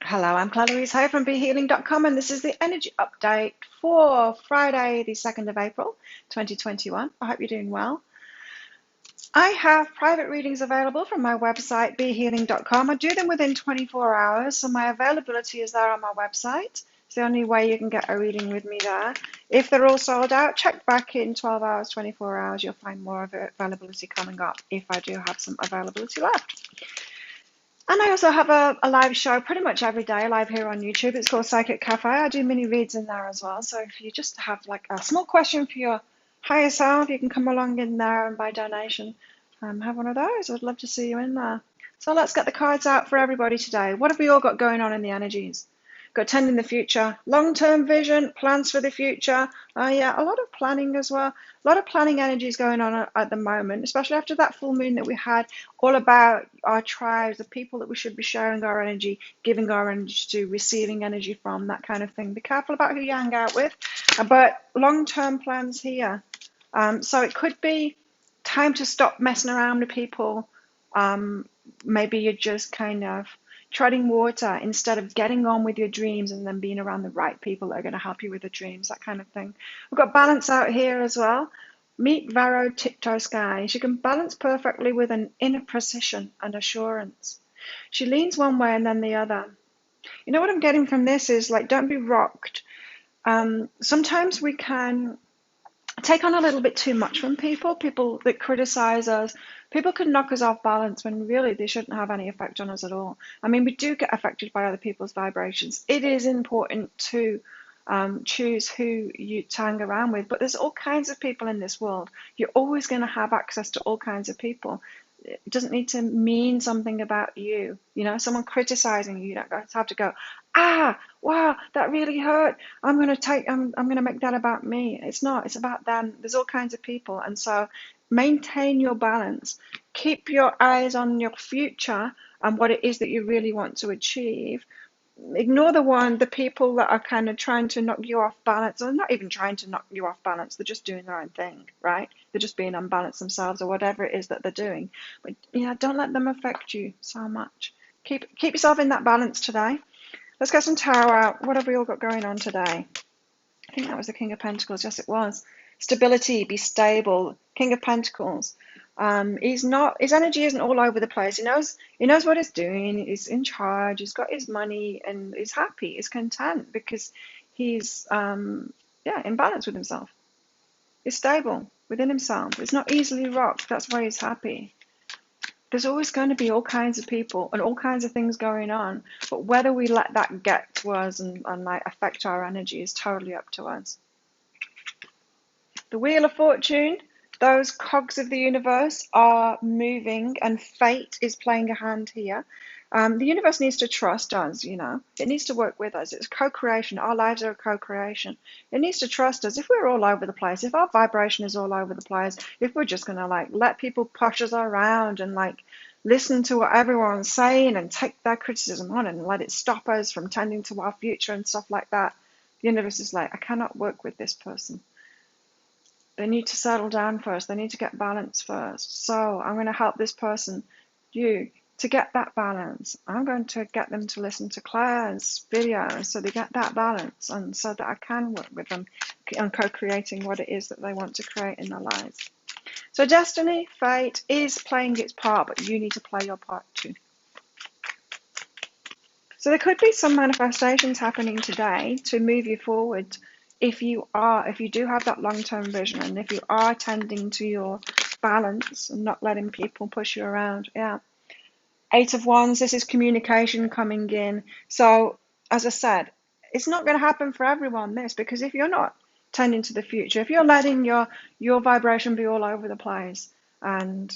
Hello, I'm Claire Louise Hay from BeHealing.com, and this is the energy update for Friday, the 2nd of April, 2021. I hope you're doing well. I have private readings available from my website, BeHealing.com. I do them within 24 hours, so my availability is there on my website. It's the only way you can get a reading with me there. If they're all sold out, check back in 12 hours, 24 hours. You'll find more availability coming up if I do have some availability left. And I also have a live show pretty much every day, live here on YouTube. It's called Psychic Cafe. I do mini reads in there as well. So if you just have like a small question for your higher self, you can come along in there and by donation, have one of those. I'd love to see you in there. So let's get the cards out for everybody today. What have we all got going on in the energies? Got tending the future, long-term vision, plans for the future. Yeah, a lot of planning as well. A lot of planning energies going on at the moment, especially after that full moon that we had, all about our tribes, the people that we should be sharing our energy, giving our energy to, receiving energy from, that kind of thing. Be careful about who you hang out with, but long-term plans here. So it could be time to stop messing around with people. Maybe you're just kind of treading water instead of getting on with your dreams and then being around the right people that are going to help you with the dreams, that kind of thing. We've got balance out here as well. Meet Varro Tiptoe Skies. She can balance perfectly with an inner precision and assurance. She leans one way and then the other. You know what I'm getting from this is like, don't be rocked. Sometimes we can take on a little bit too much from people that criticize us. People can knock us off balance when really they shouldn't have any effect on us at all. I mean, we do get affected by other people's vibrations. It is important to choose who you hang around with, but there's all kinds of people in this world. You're always going to have access to all kinds of people. It doesn't need to mean something about you. You know, someone criticizing you, you don't have to go, wow, that really hurt. I'm gonna make that about me. It's not, it's about them. There's all kinds of people. And so maintain your balance. Keep your eyes on your future and what it is that you really want to achieve. Ignore the people that are kind of trying to knock you off balance, or not even trying to knock you off balance. They're just doing their own thing, right? They're just being unbalanced themselves or whatever it is that they're doing. But yeah, don't let them affect you so much. Keep yourself in that balance today. Let's get some tarot out. What have we all got going on today? I think that was the King of Pentacles. Yes, it was. Stability, be stable. King of Pentacles. His energy isn't all over the place. He knows what he's doing. He's in charge. He's got his money and he's happy. He's content because he's in balance with himself. He's stable within himself. He's not easily rocked. That's why he's happy. There's always going to be all kinds of people and all kinds of things going on, but whether we let that get to us and like affect our energy is totally up to us. The Wheel of Fortune, those cogs of the universe are moving and fate is playing a hand here. The universe needs to trust us, you know. It needs to work with us. It's co-creation. Our lives are a co-creation. It needs to trust us. If we're all over the place, if our vibration is all over the place, if we're just going to like let people push us around and like listen to what everyone's saying and take their criticism on and let it stop us from tending to our future and stuff like that, the universe is like, I cannot work with this person. They need to settle down first. They need to get balance first. So I'm going to help this person, you, to get that balance. I'm going to get them to listen to Claire's videos so they get that balance and so that I can work with them on co-creating what it is that they want to create in their lives. So destiny, fate is playing its part, but you need to play your part too. So there could be some manifestations happening today to move you forward if you do have that long-term vision and if you are tending to your balance and not letting people push you around. Yeah. 8 of Wands, this is communication coming in. So as I said, it's not going to happen for everyone, this, because if you're not tending to the future, if you're letting your vibration be all over the place and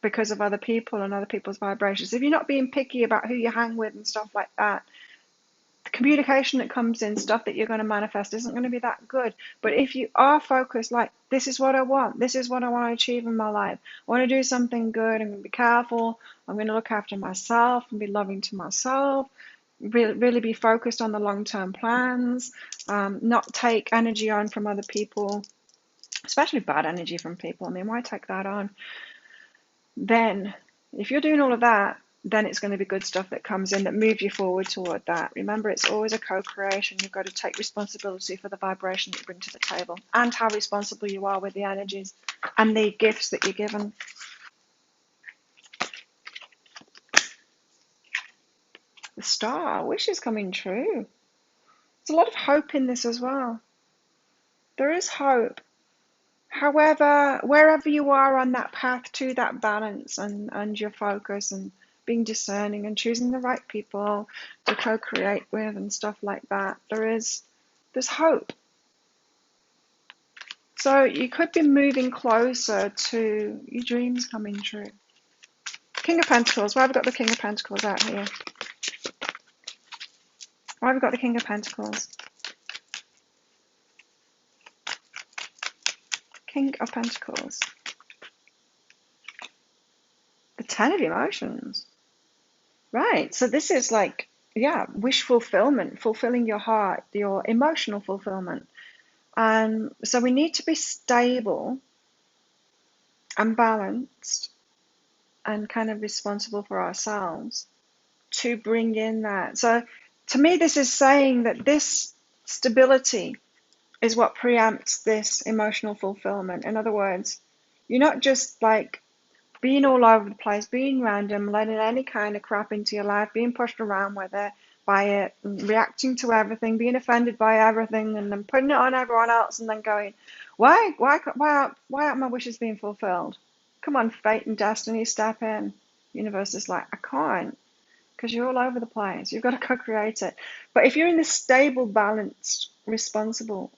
because of other people and other people's vibrations, if you're not being picky about who you hang with and stuff like that, the communication that comes in, stuff that you're going to manifest, isn't going to be that good. But if you are focused, like, this is what I want, this is what I want to achieve in my life, I want to do something good, I'm going to be careful, I'm going to look after myself and be loving to myself, really be focused on the long-term plans, not take energy on from other people, especially bad energy from people. I mean, why take that on? Then, if you're doing all of that, then it's going to be good stuff that comes in that moves you forward toward that. Remember, it's always a co-creation. You've got to take responsibility for the vibration that you bring to the table and how responsible you are with the energies and the gifts that you're given. The star, wish is coming true. There's a lot of hope in this as well. There is hope. However, wherever you are on that path to that balance and your focus and being discerning and choosing the right people to co-create with and stuff like that, there's hope. So you could be moving closer to your dreams coming true. King of Pentacles. Why have we got the King of Pentacles out here? Why have we got the King of Pentacles? King of Pentacles. The Ten of Emotions. Right, so this is like, yeah, wish fulfillment, fulfilling your heart, your emotional fulfillment. And so we need to be stable and balanced and kind of responsible for ourselves to bring in that. So to me, this is saying that this stability is what preempts this emotional fulfillment. In other words, you're not just like being all over the place, being random, letting any kind of crap into your life, being pushed around with it, by it, and reacting to everything, being offended by everything, and then putting it on everyone else, and then going, why aren't my wishes being fulfilled? Come on, fate and destiny, step in. Universe is like, I can't, because you're all over the place. You've got to co-create it. But if you're in this stable, balanced, responsible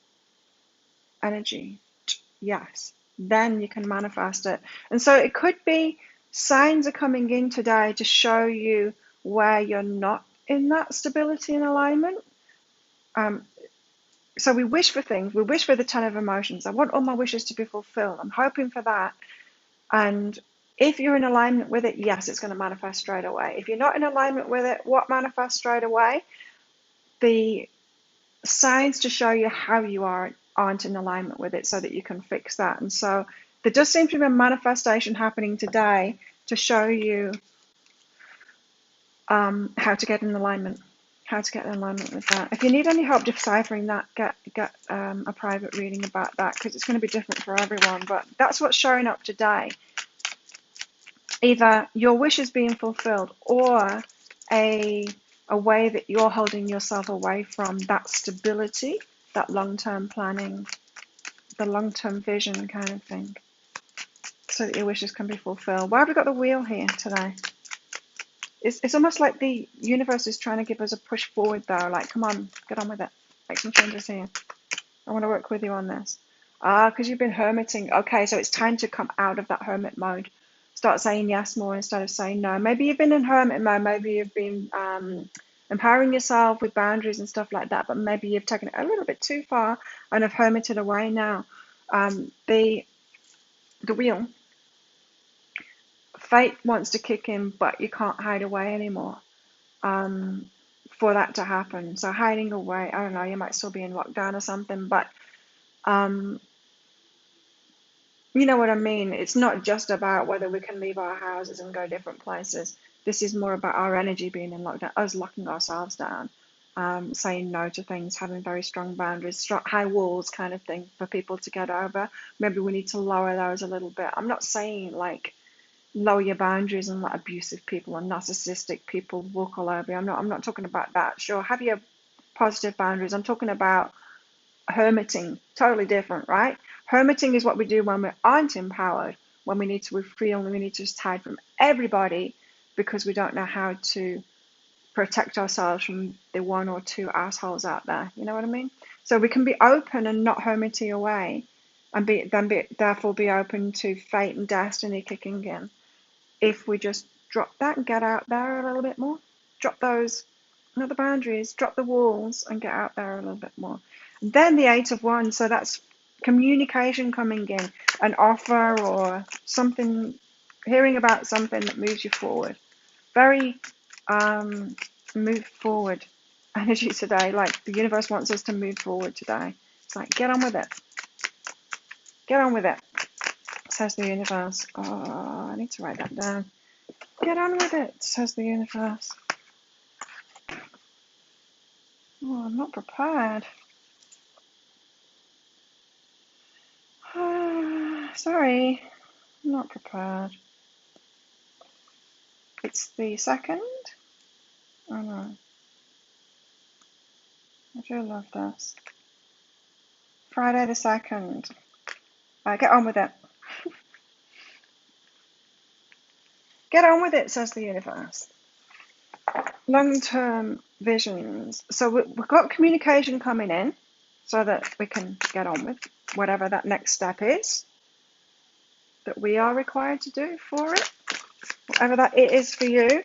energy, yes, then you can manifest it. And so it could be signs are coming in today to show you where you're not in that stability and alignment. So we wish for things. We wish for the Ten of Emotions. I want all my wishes to be fulfilled. I'm hoping for that. And if you're in alignment with it, yes, it's going to manifest straight away. If you're not in alignment with it, what manifests straight away? The signs to show you how you aren't in alignment with it so that you can fix that. And so there does seem to be a manifestation happening today to show you how to get in alignment. How to get in alignment with that. If you need any help deciphering that, get a private reading about that, because it's going to be different for everyone. But that's what's showing up today. Either your wish is being fulfilled, or a way that you're holding yourself away from that stability, that long-term planning, the long-term vision kind of thing, so that your wishes can be fulfilled. Why have we got the Wheel here today? It's almost like the universe is trying to give us a push forward, though. Like, come on, get on with it. Make some changes here. I want to work with you on this. Because you've been hermiting. Okay, so it's time to come out of that hermit mode. Start saying yes more instead of saying no. Maybe you've been in hermit mode. Maybe you've been empowering yourself with boundaries and stuff like that. But maybe you've taken it a little bit too far and have hermited away now. The Wheel. Fate wants to kick in, but you can't hide away anymore for that to happen. So hiding away, I don't know, you might still be in lockdown or something, but you know what I mean? It's not just about whether we can leave our houses and go different places. This is more about our energy being in lockdown, us locking ourselves down, saying no to things, having very strong boundaries, high walls kind of thing for people to get over. Maybe we need to lower those a little bit. I'm not saying like lower your boundaries and let abusive people and narcissistic people walk all over you. I'm not talking about that. Sure, have your positive boundaries. I'm talking about hermiting. Totally different, right? Hermiting is what we do when we aren't empowered, when we need to feel we need to just hide from everybody because we don't know how to protect ourselves from the one or two assholes out there. You know what I mean? So we can be open and not hermiting away, and therefore be open to fate and destiny kicking in. If we just drop that and get out there a little bit more, drop those, not the boundaries, drop the walls and get out there a little bit more. Then the Eight of Wands, so that's communication coming in, an offer or something, hearing about something that moves you forward. Very move forward energy today, like the universe wants us to move forward today. It's like, get on with it. Get on with it, says the universe. Oh, I need to write that down. Get on with it, says the universe. Oh, I'm not prepared. Sorry, I'm not prepared. It's the 2nd? Oh no. I do love this. Friday the 2nd. Get on with it. Get on with it, says the universe. Long-term visions. So we've got communication coming in so that we can get on with whatever that next step is that we are required to do for it. Whatever that it is for you.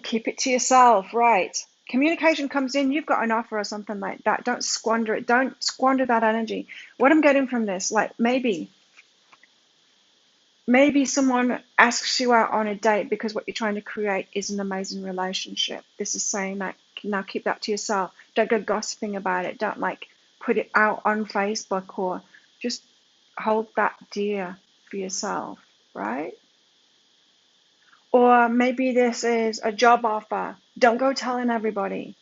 Keep it to yourself, right? Communication comes in, you've got an offer or something like that. Don't squander it. Don't squander that energy. What I'm getting from this, like maybe someone asks you out on a date because what you're trying to create is an amazing relationship. This is saying that now keep that to yourself. Don't go gossiping about it. Don't like put it out on Facebook, or just hold that dear for yourself, right? Or maybe this is a job offer. Don't go telling everybody.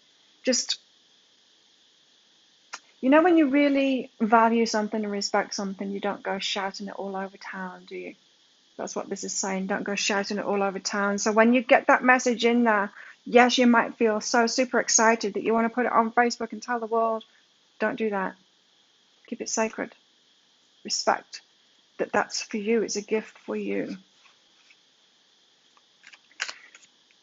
Just, when you really value something and respect something, you don't go shouting it all over town, do you? That's what this is saying. Don't go shouting it all over town. So when you get that message in there, yes, you might feel so super excited that you want to put it on Facebook and tell the world. Don't do that. Keep it sacred. Respect that that's for you. It's a gift for you.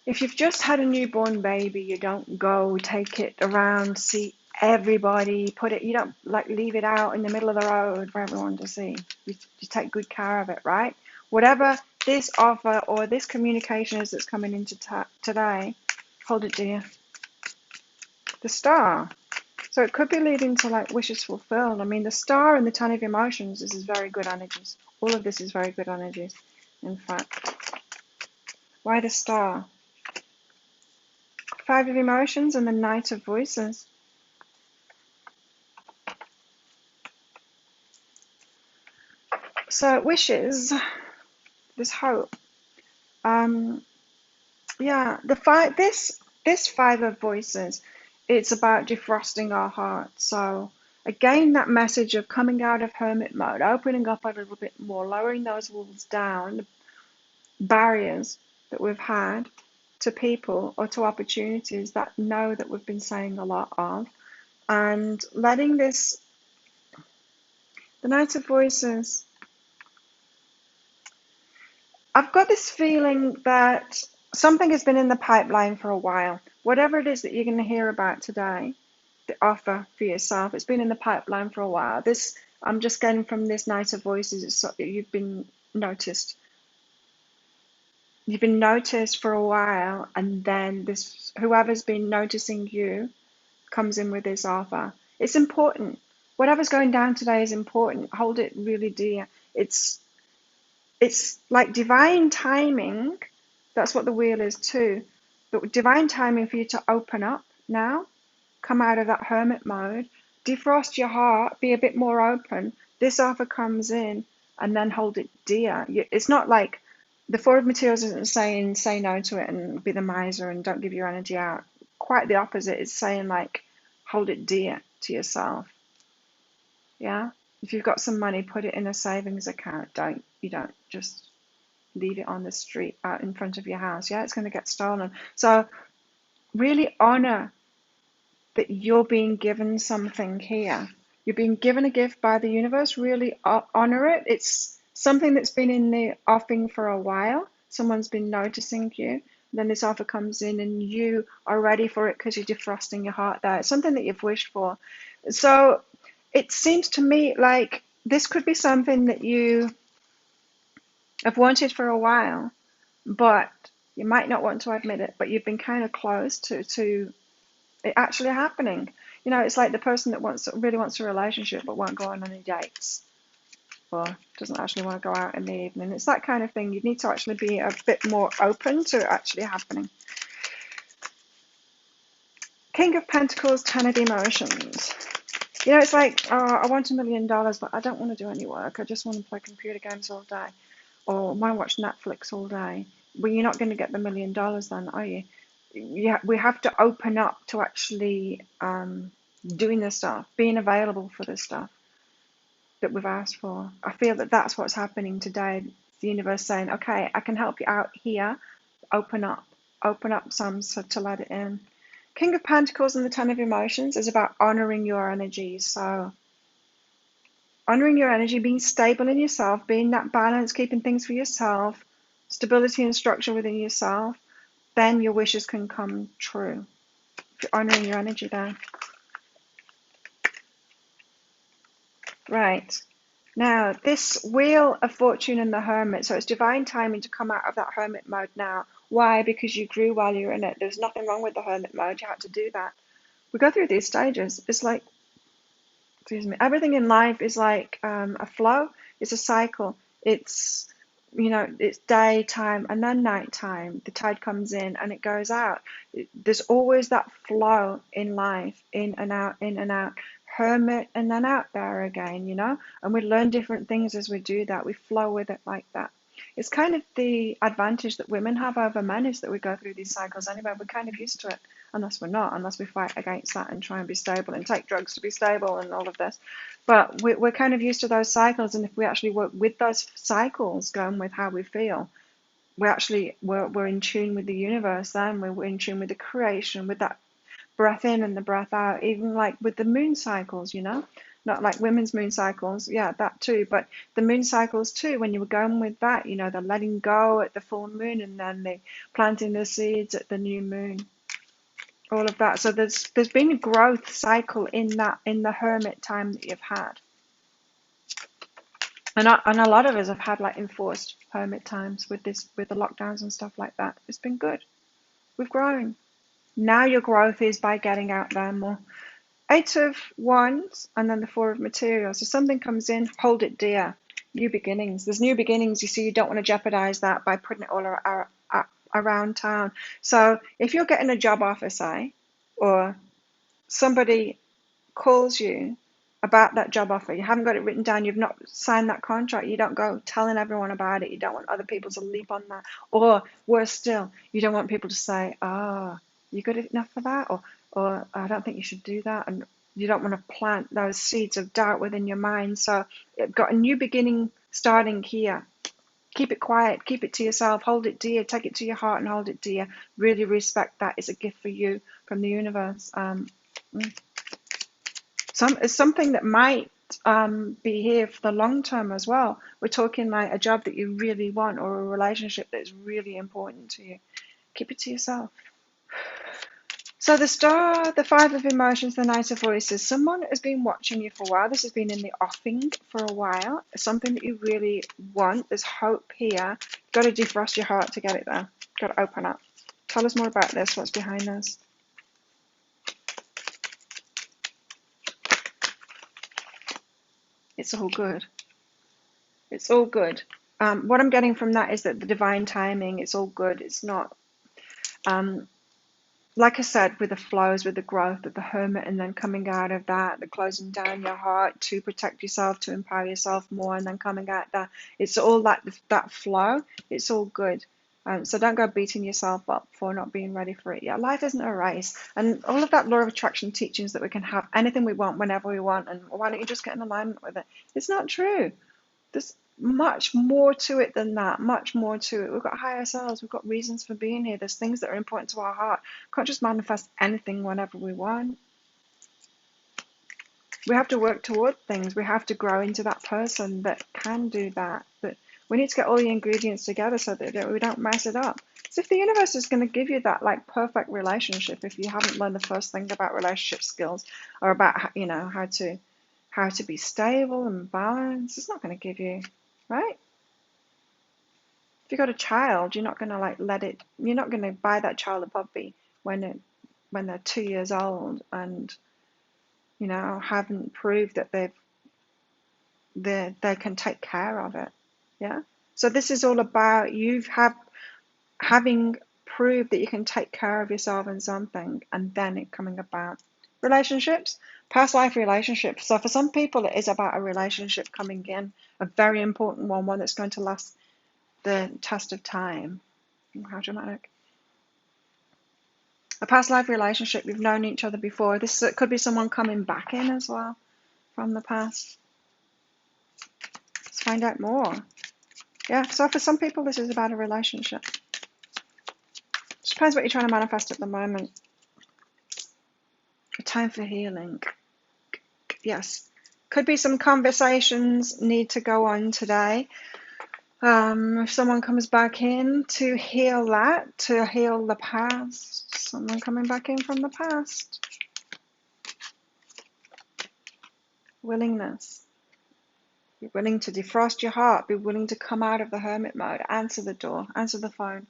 If you've just had a newborn baby, you don't go take it around, see everybody, you don't like leave it out in the middle of the road for everyone to see. You take good care of it, right? Whatever this offer or this communication is that's coming into today, hold it dear. The star. So it could be leading to like wishes fulfilled. I mean, the star and the 10 of emotions, this is very good energies. All of this is very good energies, in fact. Why the star? 5 of emotions and the Knight of voices. So wishes, this hope. Yeah, this 5 of voices, it's about defrosting our hearts. So again, that message of coming out of hermit mode, opening up a little bit more, lowering those walls down, the barriers that we've had to people or to opportunities that we've been saying a lot of, and letting this, the Knight of voices. I've got this feeling that something has been in the pipeline for a while. Whatever it is that you're going to hear about today, the offer for yourself, it's been in the pipeline for a while. I'm just getting from this Knight of voices, you've been noticed. You've been noticed for a while, and then whoever's been noticing you comes in with this offer. It's important. Whatever's going down today is important. Hold it really dear. It's like divine timing. That's what the wheel is too. But divine timing for you to open up now, come out of that hermit mode, defrost your heart, be a bit more open. This offer comes in, and then hold it dear. It's not like the 4 of materials isn't saying say no to it and be the miser and don't give your energy out. Quite the opposite. It's saying like hold it dear to yourself. Yeah. If you've got some money, put it in a savings account. You don't just leave it on the street out in front of your house. Yeah, it's going to get stolen. So really honor that you're being given something here. You're being given a gift by the universe. Really honor it. It's something that's been in the offing for a while. Someone's been noticing you. Then this offer comes in and you are ready for it because you're defrosting your heart there. It's something that you've wished for. So it seems to me like this could be something that you have wanted for a while, but you might not want to admit it, but you've been kind of close to it actually happening. It's like the person that really wants a relationship but won't go on any dates, or doesn't actually want to go out in the evening. It's that kind of thing. You need to actually be a bit more open to it actually happening. King of Pentacles, 10 of emotions. It's like, I want $1 million, but I don't want to do any work. I just want to play computer games all day. or why watch Netflix all day? Well, you're not going to get the $1 million then, are you? Yeah, we have to open up to actually doing this stuff, being available for this stuff that we've asked for. I feel that that's what's happening today. The universe saying, okay, I can help you out here. Open up some so to let it in. King of Pentacles and the Ten of Emotions is about honoring your energy. So honoring your energy, being stable in yourself, being that balance, keeping things for yourself, stability and structure within yourself, then your wishes can come true. If you're honoring your energy there. Right. Now, this Wheel of Fortune and the Hermit, so it's divine timing to come out of that hermit mode now. Why? Because you grew while you were in it. There's nothing wrong with the hermit mode. You had to do that. We go through these stages. It's like, excuse me, everything in life is like a flow. It's a cycle. It's, it's daytime and then nighttime. The tide comes in and it goes out. There's always that flow in life, in and out, hermit and then out there again, and we learn different things as we do that. We flow with it like that. It's kind of the advantage that women have over men is that we go through these cycles anyway. We're kind of used to it, unless we're not, unless we fight against that and try and be stable and take drugs to be stable and all of this. But we're kind of used to those cycles, and if we actually work with those cycles, going with how we feel, we're in tune with the universe. Then we're in tune with the creation, with that breath in and the breath out, even like with the moon cycles, not like women's moon cycles, yeah, that too, but the moon cycles too, when you were going with that, the letting go at the full moon and then the planting the seeds at the new moon, all of that. So there's been a growth cycle in the hermit time that you've had. And a lot of us have had like enforced hermit times with the lockdowns and stuff like that. It's been good. We've grown. Now your growth is by getting out there more. 8 of Wands and then the 4 of Materials. So something comes in, hold it dear. New beginnings. There's new beginnings. You see, you don't want to jeopardize that by putting it all around town. So if you're getting a job offer, say, or somebody calls you about that job offer, you haven't got it written down, you've not signed that contract, you don't go telling everyone about it, you don't want other people to leap on that, or worse still, you don't want people to say, you good enough for that, or I don't think you should do that, and you don't want to plant those seeds of doubt within your mind. So you've got a new beginning starting here. Keep it quiet, keep it to yourself, hold it dear, take it to your heart and hold it dear. Really respect that. It's a gift for you from the universe. It's something that might be here for the long term as well. We're talking like a job that you really want or a relationship that is really important to you. Keep it to yourself. So the Star, the 5 of Emotions, the Knight of Voices. Someone has been watching you for a while. This has been in the offing for a while. It's something that you really want. There's hope here. You've got to defrost your heart to get it there. You've got to open up. Tell us more about this. What's behind this? It's all good. It's all good. What I'm getting from that is that the divine timing, it's all good. It's not... like I said, with the flows, with the growth of the hermit, and then coming out of that, the closing down your heart to protect yourself, to empower yourself more, and then coming out that, it's all that flow. It's all good. So don't go beating yourself up for not being ready for it yet. Life isn't a race. And all of that law of attraction teachings that we can have anything we want whenever we want, and why don't you just get in alignment with it? It's not true. There's much more to it than that, much more to it. We've got higher selves, we've got reasons for being here. There's things that are important to our heart. We can't just manifest anything whenever we want. We have to work toward things. We have to grow into that person that can do that. But we need to get all the ingredients together so that we don't mess it up. So if the universe is going to give you that like perfect relationship, if you haven't learned the first thing about relationship skills or about how to be stable and balanced, it's not going to give you, right? If you've got a child, you're not going to like you're not going to buy that child a puppy when they're 2 years old and haven't proved that they can take care of it. Yeah. So this is all about having proved that you can take care of yourself in something, and then it coming about. Relationships, past life relationships. So for some people, it is about a relationship coming in, a very important one that's going to last the test of time. How dramatic. A past life relationship, you've known each other before. This could be someone coming back in as well from the past. Let's find out more. Yeah, so for some people, this is about a relationship. It depends what you're trying to manifest at the moment. A time for healing. Yes. Could be some conversations need to go on today. If someone comes back in to heal that, to heal the past. Someone coming back in from the past. Willingness. Be willing to defrost your heart. Be willing to come out of the hermit mode. Answer the door. Answer the phone.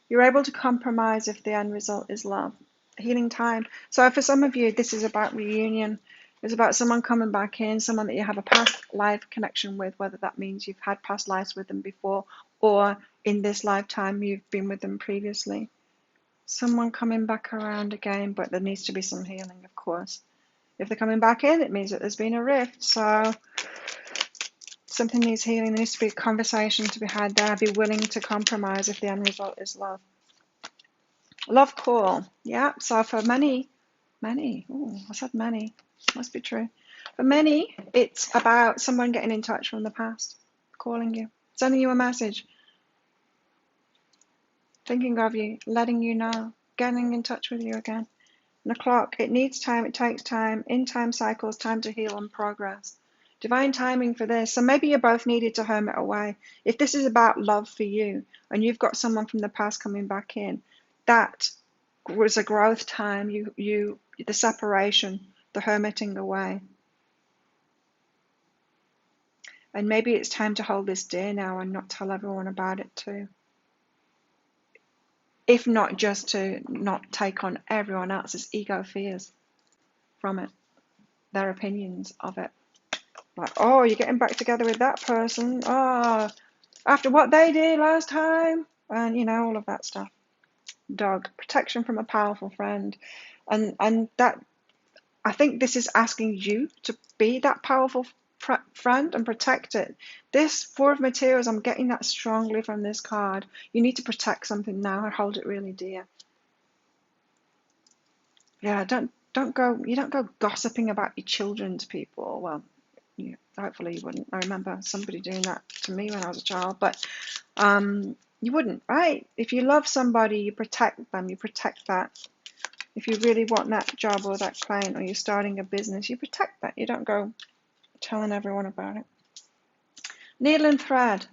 You're able to compromise if the end result is love. Healing time. So for some of you, this is about reunion. It's about someone coming back in, someone that you have a past life connection with, whether that means you've had past lives with them before or in this lifetime you've been with them previously. Someone coming back around again, but there needs to be some healing, of course. If they're coming back in, it means that there's been a rift. So something needs healing. There needs to be a conversation to be had there. Be willing to compromise if the end result is love. Love call. Yeah, so for many, oh, I said many, must be true. For many, it's about someone getting in touch from the past, calling you, sending you a message, thinking of you, letting you know, getting in touch with you again. And the clock, it needs time, it takes time, in time cycles, time to heal and progress. Divine timing for this. So maybe you both needed to hermit away. If this is about love for you and you've got someone from the past coming back in, that was a growth time, the separation, the hermiting away. And maybe it's time to hold this dear now and not tell everyone about it too. If not just to not take on everyone else's ego fears from it, their opinions of it. Like, oh, you're getting back together with that person. Oh, after what they did last time. And, all of that stuff. Dog, protection from a powerful friend. And that, I think this is asking you to be that powerful friend and protect it. This Four of Materials, I'm getting that strongly from this card. You need to protect something now and hold it really dear. Yeah, don't go gossiping about your children to people. Well, hopefully you wouldn't. I remember somebody doing that to me when I was a child, but you wouldn't, right? If you love somebody, you protect them, you protect that. If you really want that job or that client, or you're starting a business, you protect that. You don't go telling everyone about it. Needle and thread.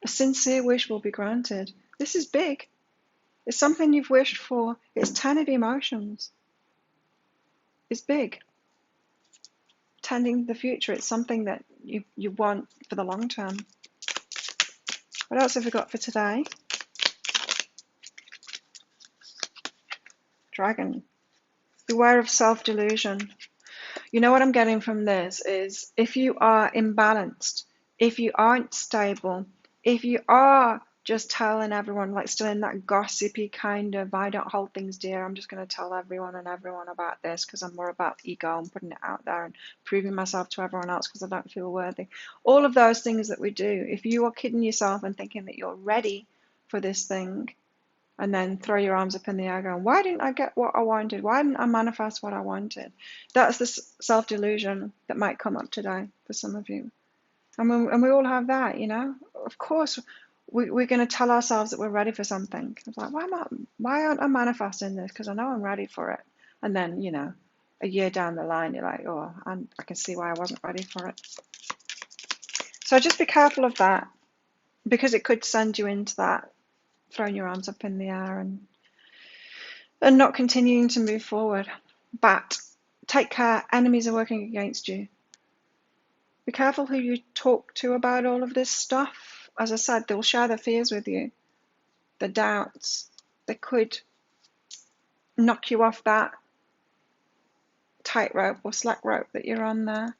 A sincere wish will be granted. This is big. It's something you've wished for. It's 10 of emotions. It's big. Tending the future. It's something that you want for the long term. What else have we got for today? Dragon. Beware of self-delusion. You know what I'm getting from this is if you are imbalanced, if you aren't stable, if you are just telling everyone, like still in that gossipy kind of, I don't hold things dear, I'm just going to tell everyone about this because I'm more about ego and putting it out there and proving myself to everyone else because I don't feel worthy. All of those things that we do, if you are kidding yourself and thinking that you're ready for this thing, and then throw your arms up in the air going, why didn't I get what I wanted? Why didn't I manifest what I wanted? That's the self-delusion that might come up today for some of you. And we all have that, Of course, we're going to tell ourselves that we're ready for something. It's like, why aren't I manifesting this? Because I know I'm ready for it. And then, a year down the line, you're like, oh, I can see why I wasn't ready for it. So just be careful of that, because it could send you into that throwing your arms up in the air and not continuing to move forward. But take care, enemies are working against you. Be careful who you talk to about all of this stuff. As I said, they'll share their fears with you, the doubts. They could knock you off that tightrope or slack rope that you're on there.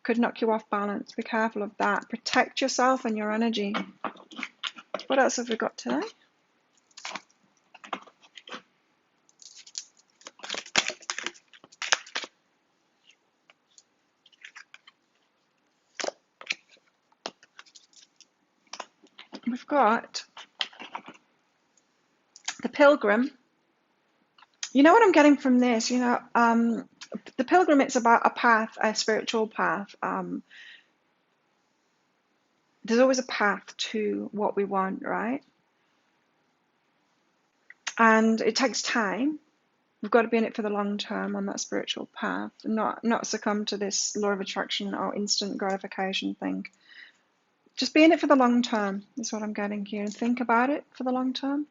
Could knock you off balance. Be careful of that. Protect yourself and your energy. What else have we got today? We've got the Pilgrim. You know what I'm getting from this? The Pilgrim, it's about a path, a spiritual path. There's always a path to what we want, right? And it takes time. We've got to be in it for the long term on that spiritual path, not succumb to this law of attraction or instant gratification thing. Just be in it for the long term is what I'm getting here, and think about it for the long term.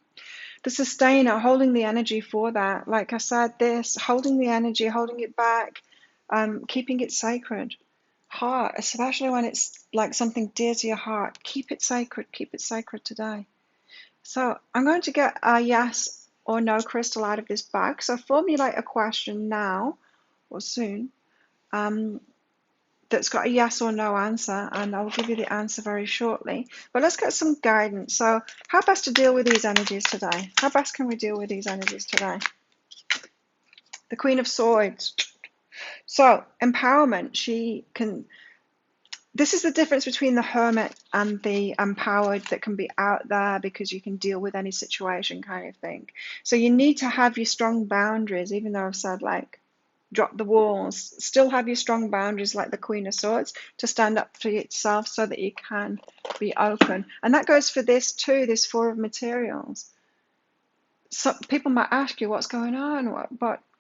The sustainer, holding the energy for that. Like I said, this, holding the energy, holding it back, keeping it sacred. Heart, especially when it's like something dear to your heart, keep it sacred today. So I'm going to get a yes or no crystal out of this bag. So formulate a question now or soon that's got a yes or no answer, and I will give you the answer very shortly. But let's get some guidance. So how best to deal with these energies today? How best can we deal with these energies today? The Queen of Swords. So empowerment, this is the difference between the hermit and the empowered that can be out there because you can deal with any situation kind of thing. So you need to have your strong boundaries, even though I've said like drop the walls, still have your strong boundaries like the Queen of Swords to stand up for yourself so that you can be open. And that goes for this too, this Four of Materials. So people might ask you what's going on,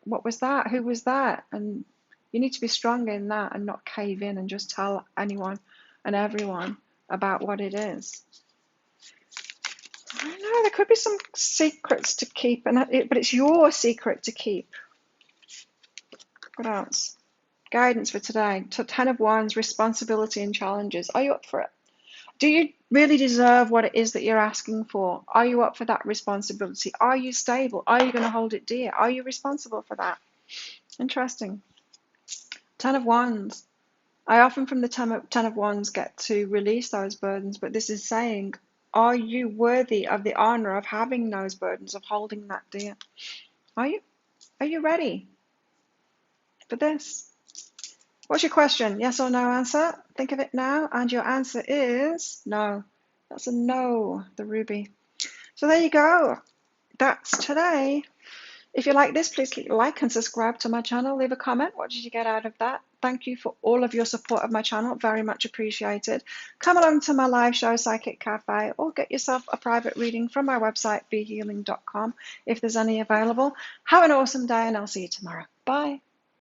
what was that, who was that? And you need to be strong in that and not cave in and just tell anyone and everyone about what it is. I don't know, there could be some secrets to keep, but it's your secret to keep. What else? Guidance for today. Ten of Wands, responsibility and challenges. Are you up for it? Do you really deserve what it is that you're asking for? Are you up for that responsibility? Are you stable? Are you going to hold it dear? Are you responsible for that? Interesting. Ten of Wands. I often from the Ten of Wands get to release those burdens, but this is saying, are you worthy of the honor of having those burdens, of holding that dear? Are you? Are you ready for this? What's your question? Yes or no answer? Think of it now, and your answer is no. That's a no, the ruby. So there you go. That's today. If you like this, please like and subscribe to my channel. Leave a comment. What did you get out of that? Thank you for all of your support of my channel. Very much appreciated. Come along to my live show, Psychic Cafe, or get yourself a private reading from my website, behealing.com, if there's any available. Have an awesome day, and I'll see you tomorrow. Bye.